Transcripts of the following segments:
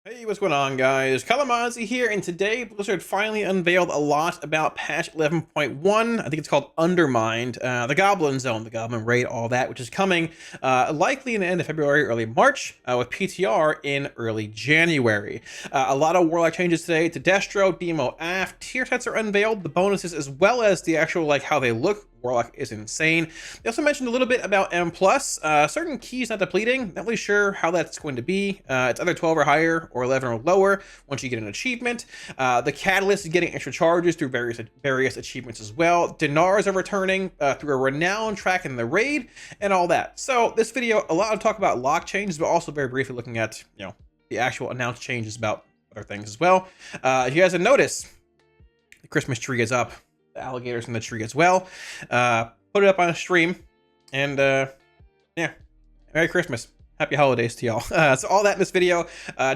Hey, what's going on, guys? Kalamazi here, and today Blizzard finally unveiled a lot about patch 11.1. I think it's called Undermined, the Goblin Zone, the Goblin Raid, all that, which is coming likely in the end of February, early March, with PTR in early January. A lot of Warlock changes today to Destro, Demo, Aft. Tier sets are unveiled, the bonuses, as well as the actual, how they look. Warlock is insane. They also mentioned a little bit about M+, certain keys not depleting. Not really sure how that's going to be. It's either 12 or higher or 11 or lower once you get an achievement. The Catalyst is getting extra charges through various achievements as well. Dinars are returning through a renown track in the raid and all that. So this video, a lot of talk about lock changes, but also very briefly looking at, the actual announced changes about other things as well. If you guys have noticed, the Christmas tree is up. The alligators in the tree as well. Put it up on a stream, and yeah, Merry Christmas, Happy Holidays to y'all. So all that in this video.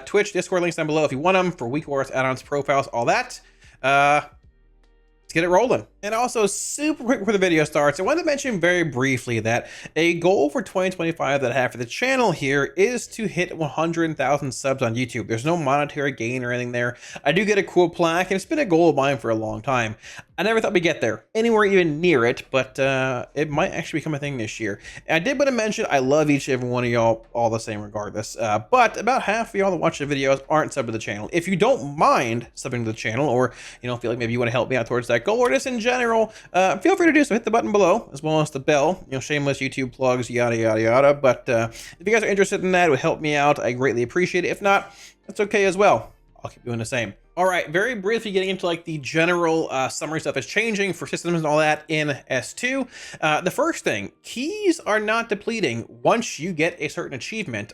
Twitch, Discord links down below if you want them for week worth add-ons, profiles, all that. Let's get it rolling. And also, super quick before the video starts, I wanted to mention very briefly that a goal for 2025 that I have for the channel here is to hit 100,000 subs on YouTube. There's no monetary gain or anything there. I do get a cool plaque, and it's been a goal of mine for a long time. I never thought we'd get there, anywhere even near it, but it might actually become a thing this year. And I did want to mention, I love each and every one of y'all all the same regardless, but about half of y'all that watch the videos aren't subbed to the channel. If you don't mind subbing to the channel, or feel like maybe you want to help me out towards that goal, or just in general, feel free to do so. Hit the button below, as well as the bell, shameless YouTube plugs, yada, yada, yada. But if you guys are interested in that, it would help me out. I greatly appreciate it. If not, that's okay as well. I'll keep doing the same. All right, very briefly getting into the general summary stuff is changing for systems and all that in S2. The first thing, keys are not depleting once you get a certain achievement.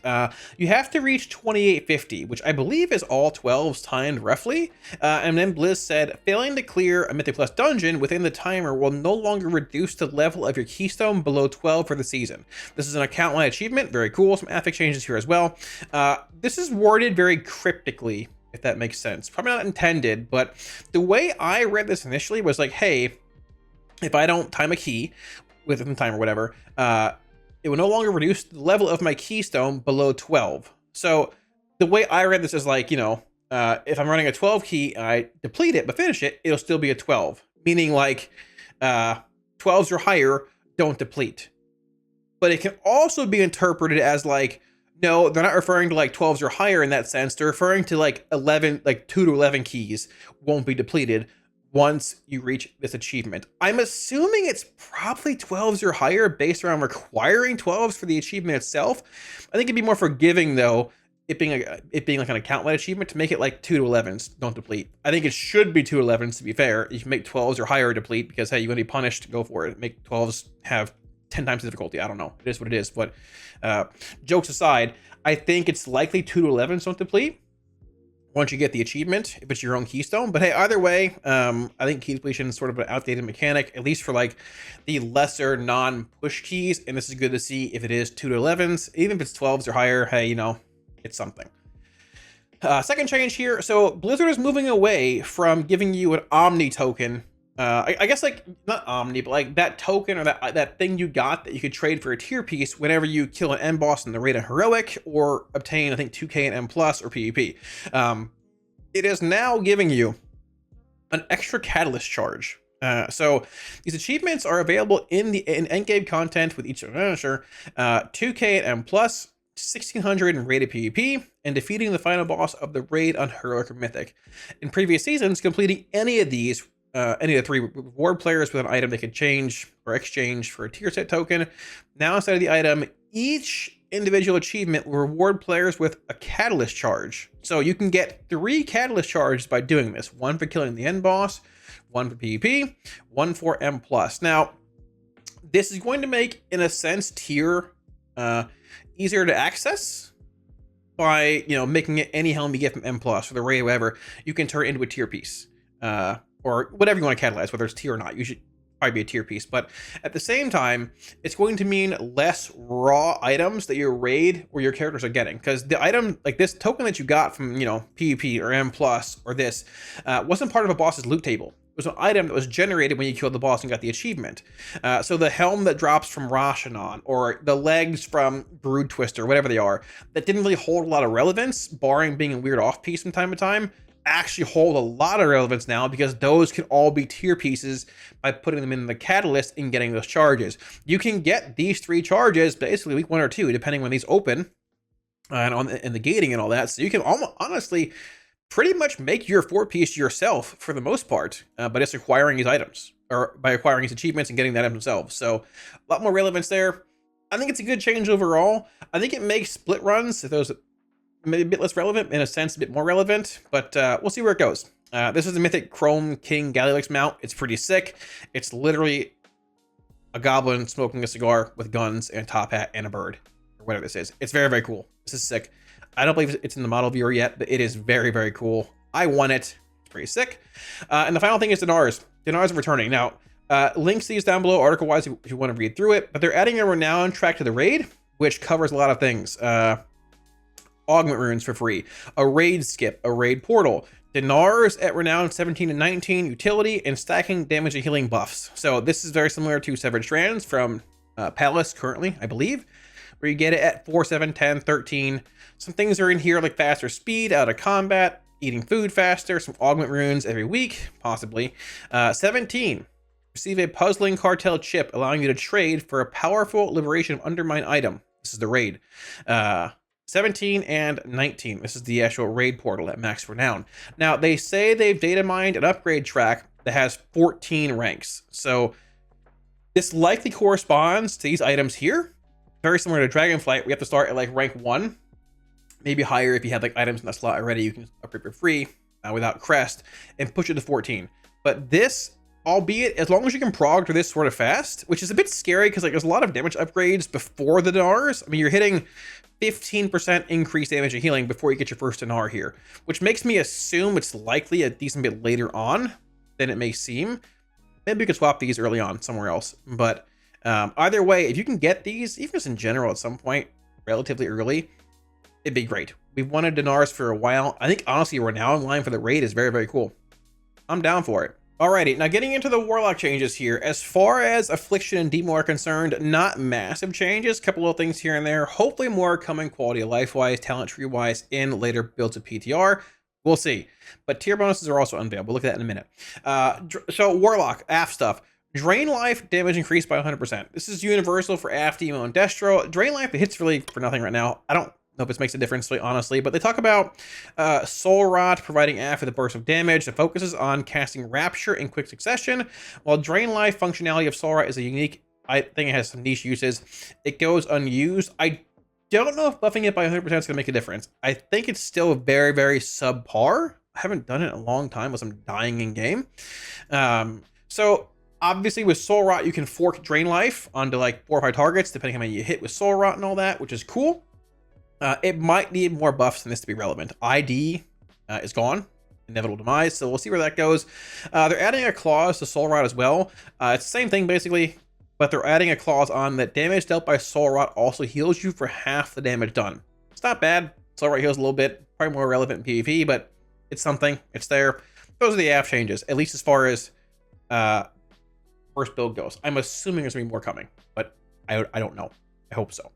You have to reach 2850, which I believe is all 12s timed roughly. And then Blizz said, failing to clear a Mythic Plus dungeon within the timer will no longer reduce the level of your keystone below 12 for the season. This is an account-wide achievement, very cool. Some affix changes here as well. This is worded very cryptically, if that makes sense. Probably not intended, but the way I read this initially was like, hey, if I don't time a key within the time or whatever, it will no longer reduce the level of my keystone below 12. So the way I read this is if I'm running a 12 key and I deplete it but finish it, it'll still be a 12. Meaning 12s or higher don't deplete. But it can also be interpreted as no, they're not referring to 12s or higher in that sense. They're referring to 11, 2 to 11 keys won't be depleted once you reach this achievement. I'm assuming it's probably 12s or higher based around requiring 12s for the achievement itself. I think it'd be more forgiving though, it being an account-wide achievement, to make it 2 to 11s don't deplete. I think it should be 2 to 11s to be fair. If you make 12s or higher deplete because, hey, you're going to be punished, go for it. Make 12s have 10 times the difficulty. I don't know. It is what it is. But jokes aside, I think it's likely 2 to 11s don't deplete once you get the achievement, if it's your own keystone. But hey, either way, I think key depletion is sort of an outdated mechanic, at least for the lesser non-push keys. And this is good to see if it is 2 to 11s. Even if it's 12s or higher, hey, it's something. Second change here. So Blizzard is moving away from giving you an Omni token. I guess not Omni, but that token or that thing you got that you could trade for a tier piece whenever you kill an end boss in the raid on Heroic or obtain, I think, 2k and M+ or PvP. It is now giving you an extra catalyst charge. So these achievements are available in endgame content with each sure, 2k and M+, 1600 in rated PvP, and defeating the final boss of the raid on Heroic or Mythic. In previous seasons, completing any of these any of the 3 reward players with an item they can change or exchange for a tier set token. Now, instead of the item, each individual achievement will reward players with a catalyst charge. So you can get 3 catalyst charges by doing this: 1 for killing the end boss, 1 for PvP, 1 for M+. Now, this is going to make, in a sense, tier easier to access by making it any helm you get from M+ or the raid or whatever, you can turn it into a tier piece. Or whatever you want to catalyze, whether it's tier or not. You should probably be a tier piece. But at the same time, it's going to mean less raw items that your raid or your characters are getting. Because the item, this token that you got from, PvP or M+, or this, wasn't part of a boss's loot table. It was an item that was generated when you killed the boss and got the achievement. So the helm that drops from Rashanon, or the legs from Brood Twister, whatever they are, that didn't really hold a lot of relevance, barring being a weird off-piece from time to time, actually hold a lot of relevance now, because those can all be tier pieces by putting them in the catalyst and getting those charges. You can get these 3 charges basically week 1 or 2, depending when these open, and the gating and all that. So you can almost honestly pretty much make your 4-piece yourself for the most part, by just acquiring these items, or by acquiring these achievements and getting that item themselves. So a lot more relevance there. I think it's a good change overall. I think it makes split runs, if those maybe a bit less relevant, in a sense a bit more relevant, but we'll see where it goes. This is the Mythic Chrome King Galilix mount. It's pretty sick. It's literally a goblin smoking a cigar with guns and a top hat and a bird, or whatever this is. It's very, very cool. This is sick. I don't believe it's in the model viewer yet, but it is very, very cool. I want it. It's pretty sick. And the final thing is Dinars. Dinars are returning. Now, links to these down below article-wise if you want to read through it, but they're adding a renown track to the raid, which covers a lot of things. Augment runes for free, a raid skip, a raid portal, Dinars at renown 17 and 19, utility, and stacking damage and healing buffs. So this is very similar to Severed Strands from Palace currently, I believe, where you get it at 4, 7, 10, 13. Some things are in here like faster speed out of combat, eating food faster, some augment runes every week, possibly. 17, receive a puzzling cartel chip, allowing you to trade for a powerful liberation of undermine item. This is the raid. 17 and 19. This is the actual raid portal at max renown. Now, they say they've data mined an upgrade track that has 14 ranks. So this likely corresponds to these items here. Very similar to Dragonflight. We have to start at like rank 1. Maybe higher if you have like items in that slot already. You can upgrade for free without crest and push it to 14. But this, albeit as long as you can prog to this sort of fast, which is a bit scary because like there's a lot of damage upgrades before the Dinars. I mean, you're hitting 15% increased damage and healing before you get your first Dinar here, which makes me assume it's likely a decent bit later on than it may seem. Maybe we could swap these early on somewhere else. But either way, if you can get these, even just in general at some point, relatively early, it'd be great. We've wanted Dinars for a while. I think honestly, renown line for the raid is very, very cool. I'm down for it. Alrighty, now getting into the Warlock changes here. As far as Affliction and Demo are concerned, not massive changes. Couple of things here and there. Hopefully more coming quality of life-wise, talent tree-wise in later builds of PTR. We'll see. But tier bonuses are also unveiled. We'll look at that in a minute. So Warlock, AF stuff. Drain life damage increased by 100%. This is universal for AF, Demo, and Destro. Drain life, it hits really for nothing right now. I don't know if this makes a difference, honestly, but they talk about Soul Rot providing AF with a burst of damage that focuses on casting Rapture in quick succession, while Drain Life functionality of Soul Rot is a unique, I think it has some niche uses. It goes unused. I don't know if buffing it by 100% is going to make a difference. I think it's still very, very subpar. I haven't done it in a long time unless I'm dying in game. So obviously with Soul Rot, you can fork Drain Life onto like 4 or 5 targets, depending on how many you hit with Soul Rot and all that, which is cool. It might need more buffs than this to be relevant. ID is gone, Inevitable Demise, so we'll see where that goes. They're adding a clause to Soul Rot as well. It's the same thing basically, but they're adding a clause on that damage dealt by Soul Rot also heals you for half the damage done. It's not bad. Soul Rot heals a little bit, probably more relevant in PvP, but it's something. It's there. Those are the AF changes, at least as far as first build goes. I'm assuming there's going to be more coming, but I don't know. I hope so.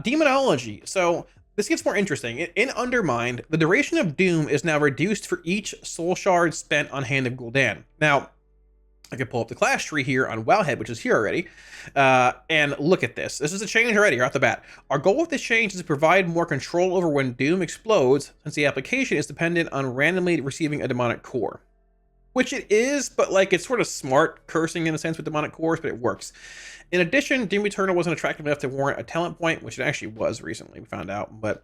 Demonology. So this gets more interesting. In Undermined, the duration of Doom is now reduced for each soul shard spent on Hand of Gul'dan. Now, I can pull up the class tree here on Wowhead, which is here already, and look at this. This is a change already right off the bat. Our goal with this change is to provide more control over when Doom explodes, since the application is dependent on randomly receiving a demonic core. Which it is, but like it's sort of smart cursing in a sense with demonic cores, but it works. In addition, Doom Eternal wasn't attractive enough to warrant a talent point, which it actually was recently, we found out, but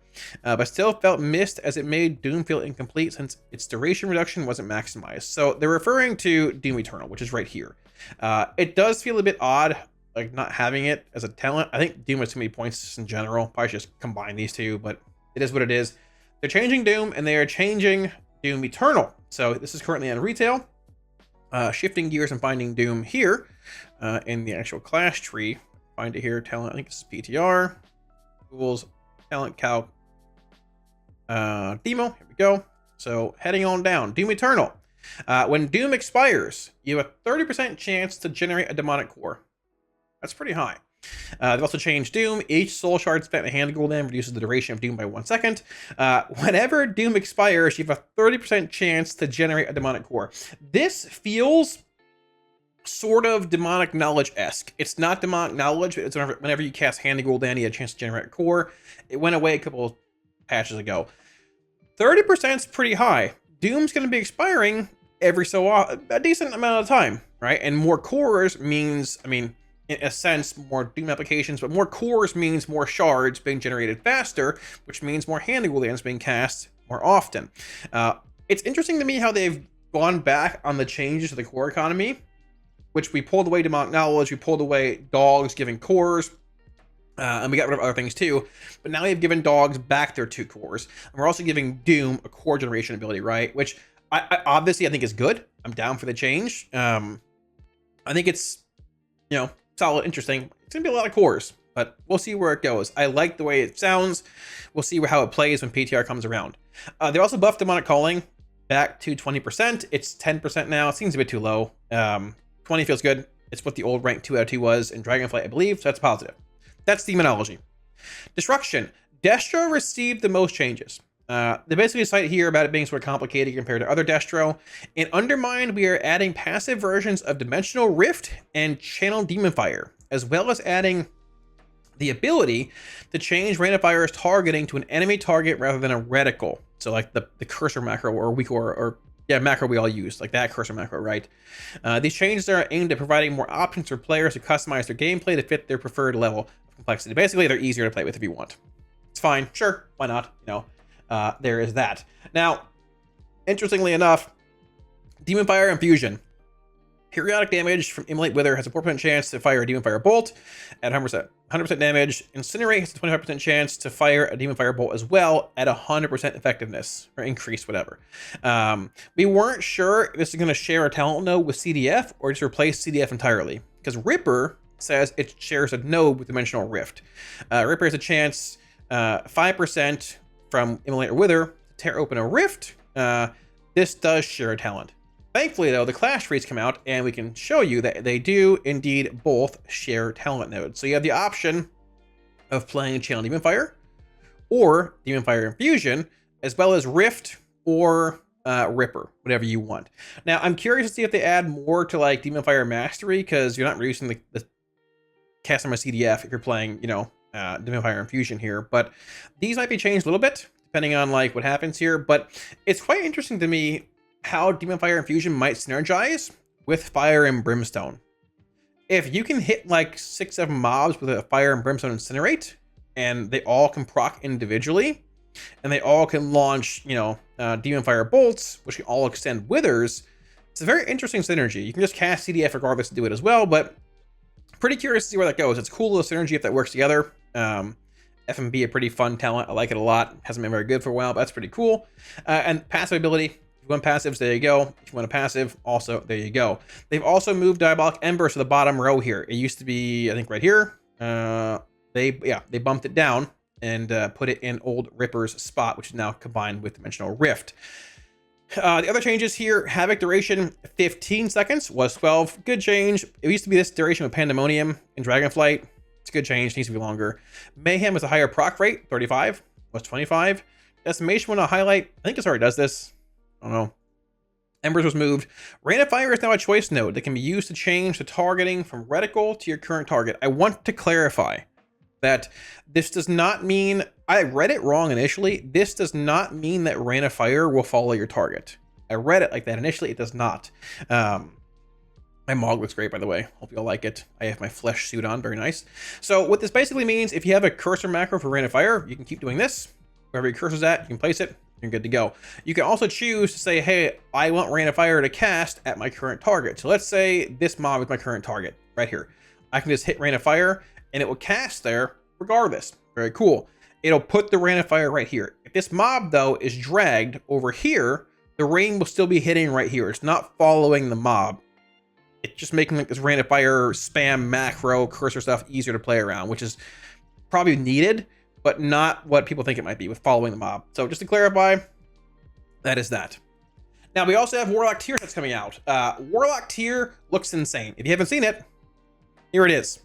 still felt missed as it made Doom feel incomplete since its duration reduction wasn't maximized. So they're referring to Doom Eternal, which is right here. It does feel a bit odd, like not having it as a talent. I think Doom has too many points in general. Probably should just combine these two, but it is what it is. They're changing Doom, and they are changing Doom Eternal. So this is currently on retail. Shifting gears and finding Doom here in the actual class tree. Find it here, talent, I think this is PTR. Tools, talent, calc, demo, here we go. So heading on down, Doom Eternal. When Doom expires, you have a 30% chance to generate a demonic core. That's pretty high. They've also changed Doom. Each soul shard spent in hand golem reduces the duration of Doom by 1 second. Whenever Doom expires, you have a 30% chance to generate a demonic core. This feels sort of demonic knowledge-esque. It's not demonic knowledge, but it's whenever you cast Handy Gul'dan, you have a chance to generate a core. It went away a couple of patches ago. 30% is pretty high. Doom's going to be expiring every so often, a decent amount of time, right? And more cores means, I mean, in a sense, more Doom applications, but more cores means more shards being generated faster, which means more Handy Gul'dans being cast more often. It's interesting to me how they've gone back on the changes to the core economy, which we pulled away demonic knowledge, we pulled away dogs giving cores, and we got rid of other things too. But now they've given dogs back their 2 cores, and we're also giving Doom a core generation ability, right? Which I obviously I think is good. I'm down for the change. I think it's, you know, solid, interesting. It's gonna be a lot of cores, but we'll see where it goes. I like the way it sounds. We'll see how it plays when PTR comes around. They also buffed demonic calling back to 20%. It's 10% now. It seems a bit too low. 20 feels good. It's what the old rank 2 out of 2 was in Dragonflight, I believe, so that's positive. That's demonology. Destruction. Destro received the most changes. They basically cite here about it being sort of complicated compared to other Destro. In Undermined, we are adding passive versions of Dimensional Rift and Channel Demon Fire, as well as adding the ability to change Rain of Fire's targeting to an enemy target rather than a reticle. So like the cursor macro or weak or yeah, macro we all use, like that cursor macro, right? These changes are aimed at providing more options for players to customize their gameplay to fit their preferred level of complexity. Basically, they're easier to play with if you want. It's fine, sure, why not? You know, there is that. Now, interestingly enough, Demon Fire Infusion. Periodic damage from Immolate Wither has a 4% chance to fire a Demon Fire Bolt at 100%. 100% damage. Incinerate has a 25% chance to fire a Demon Fire Bolt as well at 100% effectiveness, or increased, whatever. We weren't sure if this is going to share a talent node with CDF or just replace CDF entirely, because Ripper says it shares a node with Dimensional Rift. Ripper has a chance 5% from Immolate Wither to tear open a rift. This does share a talent. Thankfully, though, the Clash Trees come out, and we can show you that they do indeed both share talent nodes. So you have the option of playing Channel Demon Fire or Demon Fire Infusion, as well as Rift or Ripper, whatever you want. Now, I'm curious to see if they add more to like Demon Fire Mastery, because you're not reducing the cast on my CDF if you're playing, you know, Demon Fire Infusion here. But these might be changed a little bit, depending on like what happens here. But it's quite interesting to me how Demon Fire Infusion might synergize with Fire and Brimstone. If you can hit like 6-7 mobs with a Fire and Brimstone Incinerate, and they all can proc individually, and they all can launch, you know, Demon Fire Bolts, which can all extend Withers, it's a very interesting synergy. You can just cast CDF regardless to do it as well, but pretty curious to see where that goes. It's a cool little synergy if that works together. FMB, a pretty fun talent. I like it a lot. Hasn't been very good for a while, but that's pretty cool. And passive ability. If you want passives, there you go. If you want a passive, also, there you go. They've also moved Diabolic Embers to the bottom row here. It used to be, I think, right here. They bumped it down and put it in old Ripper's spot, which is now combined with Dimensional Rift. The other changes here, Havoc duration, 15 seconds was 12. Good change. It used to be this duration with Pandemonium in Dragonflight. It's a good change, needs to be longer. Mayhem was a higher proc rate, 35, was 25. Decimation went on highlight. I think this already does this. I don't know. Embers was moved. Rain of Fire is now a choice node that can be used to change the targeting from reticle to your current target. I want to clarify that this does not mean, I read it wrong initially. This does not mean that Rain of Fire will follow your target. I read it like that initially. It does not. My Mog looks great, by the way. Hope you all like it. I have my flesh suit on. Very nice. So what this basically means, if you have a cursor macro for Rain of Fire, you can keep doing this. Wherever your cursor's at, you can place it. You're good to go. You can also choose to say, hey, I want Rain of Fire to cast at my current target. So let's say this mob is my current target right here. I can just hit Rain of Fire and it will cast there regardless. Very cool. It'll put the Rain of Fire right here. If this mob, though, is dragged over here, the rain will still be hitting right here. It's not following the mob. It's just making like this Rain of Fire spam macro cursor stuff easier to play around, which is probably needed, but not what people think it might be with following the mob. So just to clarify, that is that. Now, we also have Warlock tier that's coming out. Warlock tier looks insane. If you haven't seen it, here it is.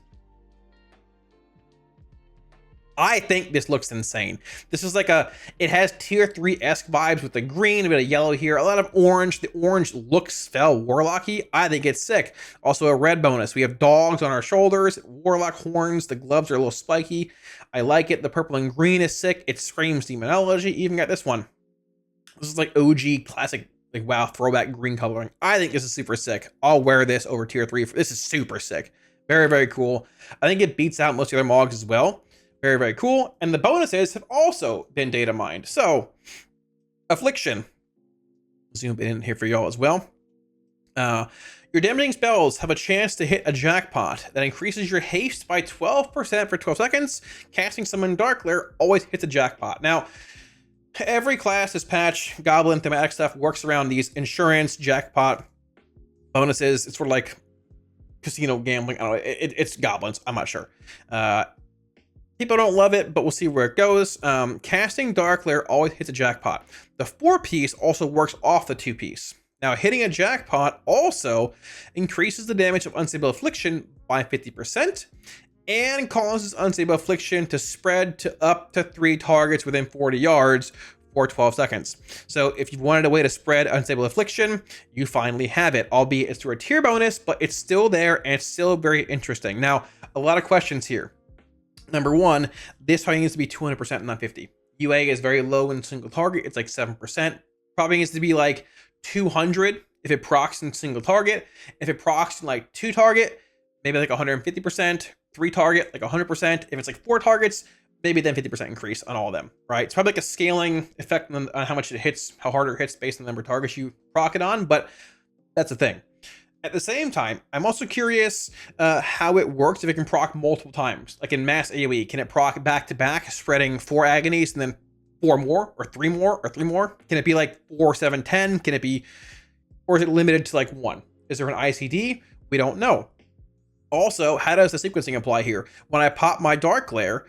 I think this looks insane. This is like it has tier 3-esque vibes with the green, a bit of yellow here, a lot of orange. The orange looks fell Warlocky. I think it's sick. Also a red bonus. We have dogs on our shoulders, Warlock horns. The gloves are a little spiky. I like it. The purple and green is sick. It screams demonology. Even got this one. This is like OG classic, like wow, throwback green coloring. I think this is super sick. I'll wear this over tier 3. This is super sick. Very, very cool. I think it beats out most of the other mogs as well. Very, very cool. And the bonuses have also been data mined. So, Affliction. Zoom in here for y'all as well. Your damaging spells have a chance to hit a jackpot that increases your haste by 12% for 12 seconds. Casting Summon Darkglare always hits a jackpot. Now, every class this patch, Goblin, thematic stuff, works around these insurance, jackpot, bonuses. It's sort of like casino gambling. I don't know. It's Goblins. I'm not sure. People don't love it, but we'll see where it goes. Casting Darkglare always hits a jackpot. The 4-piece also works off the 2-piece. Now, hitting a jackpot also increases the damage of Unstable Affliction by 50% and causes Unstable Affliction to spread to up to 3 targets within 40 yards for 12 seconds. So if you wanted a way to spread Unstable Affliction, you finally have it, albeit it's through a tier bonus, but it's still there and it's still very interesting. Now, a lot of questions here. Number one, this probably needs to be 200% not 50. UA is very low in single target. It's like 7%. Probably needs to be like 200 if it procs in single target. If it procs in like 2 target, maybe like 150%. 3 target, like 100%. If it's like 4 targets, maybe then 50% increase on all of them, right? It's probably like a scaling effect on how much it hits, how hard it hits based on the number of targets you proc it on, but that's the thing. At the same time, I'm also curious how it works if it can proc multiple times. Like in mass AoE, can it proc back to back, spreading 4 agonies and then 4 more, or 3 more, or 3 more? Can it be like 4, 7, 10? Can it be, or is it limited to like 1? Is there an ICD? We don't know. Also, how does the sequencing apply here? When I pop my Darkglare,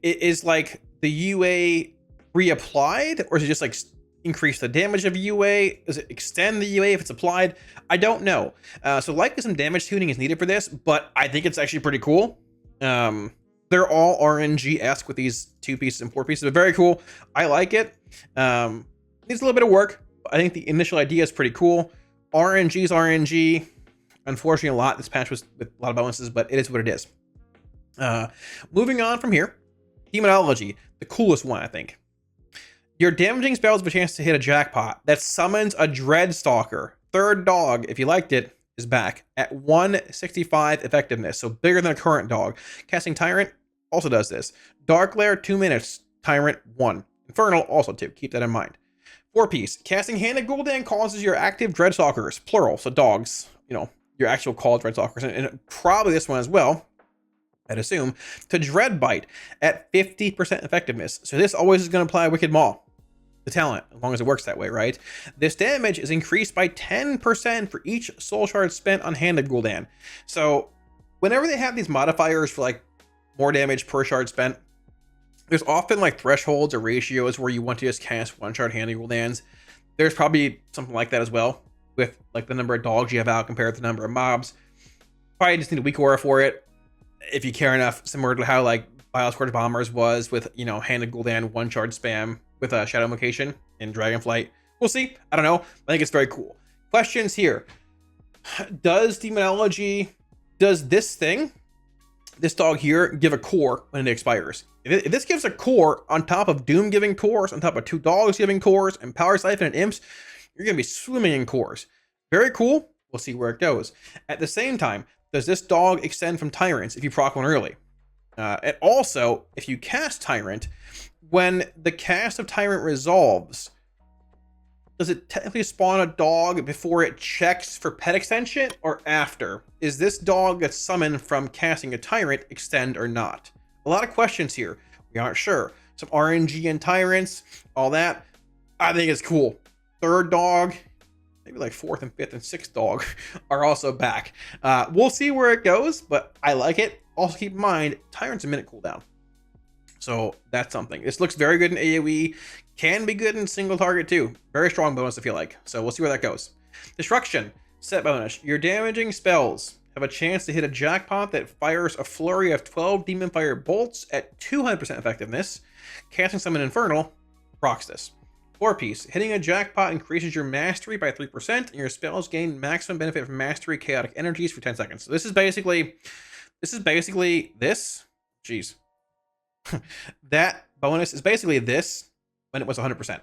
is like the UA reapplied, or is it just like increase the damage of UA? Does it extend the UA if it's applied? I don't know. So likely some damage tuning is needed for this, but I think it's actually pretty cool. They're all RNG-esque with these 2 pieces and 4 pieces, but very cool. I like it. Needs a little bit of work. I think the initial idea is pretty cool. RNG is RNG. Unfortunately, a lot. This patch was with a lot of bonuses, but it is what it is. Moving on from here, Demonology, the coolest one, I think. Your damaging spells have a chance to hit a jackpot that summons a Dreadstalker. 3rd dog, if you liked it, is back at 165 effectiveness, so bigger than a current dog. Casting Tyrant also does this. Darkglare, 2 minutes. Tyrant, 1. Infernal, also 2. Keep that in mind. 4-piece. Casting Hand of Gul'dan causes your active Dreadstalkers, plural, so dogs, you know, your actual called Dreadstalkers, and probably this one as well, I'd assume, to Dreadbite at 50% effectiveness. So this always is going to apply Wicked Maw, the talent, as long as it works that way, right? This damage is increased by 10% for each soul shard spent on Hand of Gul'dan. So whenever they have these modifiers for like more damage per shard spent, there's often like thresholds or ratios where you want to just cast 1 shard Hand of Gul'dans. There's probably something like that as well, with like the number of dogs you have out compared to the number of mobs. Probably just need a weak aura for it, if you care enough, similar to how like Bioscourge Bombers was with, you know, Hand of Gul'dan 1 shard spam with a Shadow Invocation in Dragonflight. We'll see. I don't know. I think it's very cool. Questions here. Does Demonology, does this dog here, give a core when it expires? If this gives a core on top of Doom giving cores, on top of 2 dogs giving cores, and Power Siphon and Imps, you're going to be swimming in cores. Very cool. We'll see where it goes. At the same time, does this dog extend from Tyrants if you proc one early? And also, if you cast Tyrant, when the cast of Tyrant resolves, does it technically spawn a dog before it checks for pet extension or after? Is this dog that's summoned from casting a Tyrant extend or not? A lot of questions here. We aren't sure. Some RNG and Tyrants, all that. I think it's cool. 3rd dog, maybe like 4th and 5th and 6th dog are also back. We'll see where it goes, but I like it. Also keep in mind, Tyrant's a minute cooldown. So that's something. This looks very good in AoE, can be good in single target too. Very strong bonus, I feel like. So we'll see where that goes. Destruction, set bonus. Your damaging spells have a chance to hit a jackpot that fires a flurry of 12 demon fire bolts at 200% effectiveness. Casting Summon Infernal procs this. 4-piece, hitting a jackpot increases your mastery by 3%, and your spells gain maximum benefit from mastery chaotic energies for 10 seconds. So this is basically this. Jeez. That bonus is basically this when it was 100%.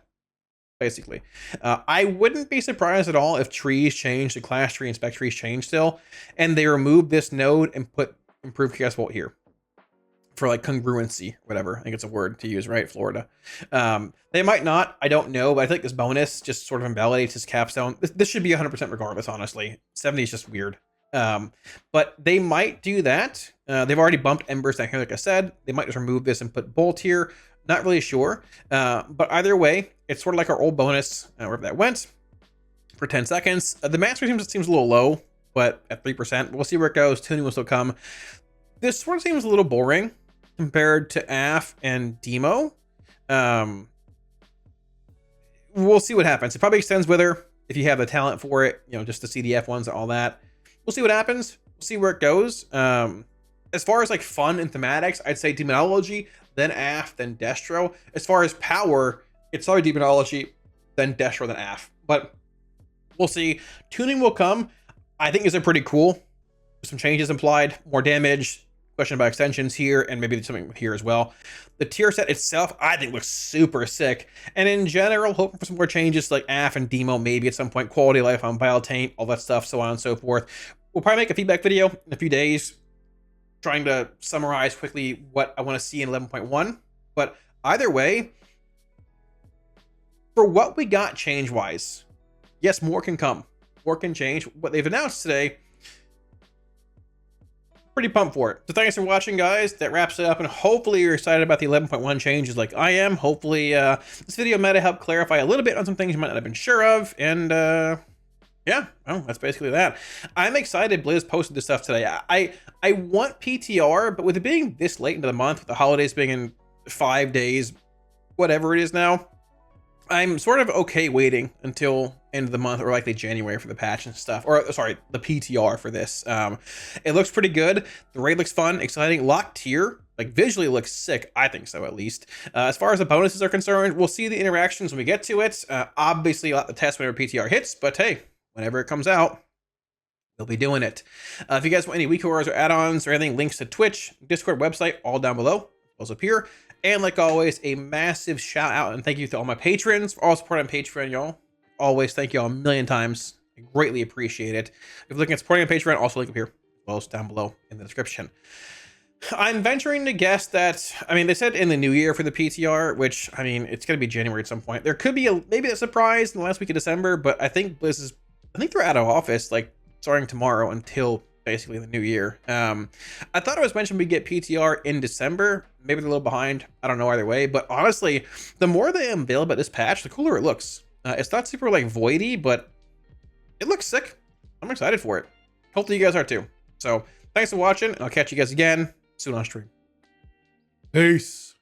Basically. I wouldn't be surprised at all if trees change, the class tree and spec trees change still, and they remove this node and put improved chaos bolt here. For like congruency, whatever. I think it's a word to use, right? Florida. They might not. I don't know, but I think this bonus just sort of invalidates his capstone. This should be 100% regardless, honestly. 70 is just weird. But they might do that. They've already bumped Embers down here, like I said. They might just remove this and put Bolt here. Not really sure. But either way, it's sort of like our old bonus, wherever that went, for 10 seconds. The mastery seems a little low, but at 3%. We'll see where it goes. Tuning will still come. This sort of seems a little boring compared to AF and Demo. We'll see what happens. It probably extends Wither if you have the talent for it, you know, just to see the F1s and all that. We'll see what happens. We'll see where it goes. As far as like fun and thematics, I'd say Demonology, then AF, then Destro. As far as power, it's probably Demonology, then Destro, then AF. But we'll see. Tuning will come. I think these are pretty cool. Some changes implied, more damage, question about extensions here, and maybe something here as well. The tier set itself, I think, looks super sick. And in general, hoping for some more changes like AF and Demo, maybe at some point, quality of life on Biotaint, all that stuff, so on and so forth. We'll probably make a feedback video in a few days, trying to summarize quickly what I want to see in 11.1. But either way, for what we got change-wise, yes, more can come. More can change. What they've announced today, pretty pumped for it. So thanks for watching, guys. That wraps it up, and hopefully you're excited about the 11.1 changes like I am. Hopefully this video might have helped clarify a little bit on some things you might not have been sure of, and yeah, well, that's basically that. I'm excited Blizz posted this stuff today. I want PTR, but with it being this late into the month, with the holidays being in 5 days, whatever it is now, I'm sort of okay waiting until end of the month or likely January for the patch and stuff. Or sorry, the PTR for this. It looks pretty good. The raid looks fun, exciting. Locked tier, like visually looks sick. I think so, at least. As far as the bonuses are concerned, we'll see the interactions when we get to it. Obviously, I'll have to test whenever PTR hits, but hey, whenever it comes out, we'll be doing it. If you guys want any week orders or add-ons or anything, links to Twitch, Discord, website, all down below. Those up here. And like always, a massive shout out and thank you to all my patrons for all support on Patreon, y'all. Always thank y'all a million times. I greatly appreciate it. If you're looking at supporting on Patreon, also link up here, as well as down below in the description. I'm venturing to guess that, I mean, they said in the new year for the PTR, which, I mean, it's going to be January at some point. There could be maybe a surprise in the last week of December, but I think Blizz is, I think they're out of office, like, starting tomorrow until basically the new year. I thought it was mentioned we get PTR in December. Maybe they're a little behind. I don't know either way. But honestly, the more they unveil about this patch, the cooler it looks. It's not super like voidy, but it looks sick. I'm excited for it. Hopefully you guys are too. So thanks for watching, and I'll catch you guys again soon on stream. Peace.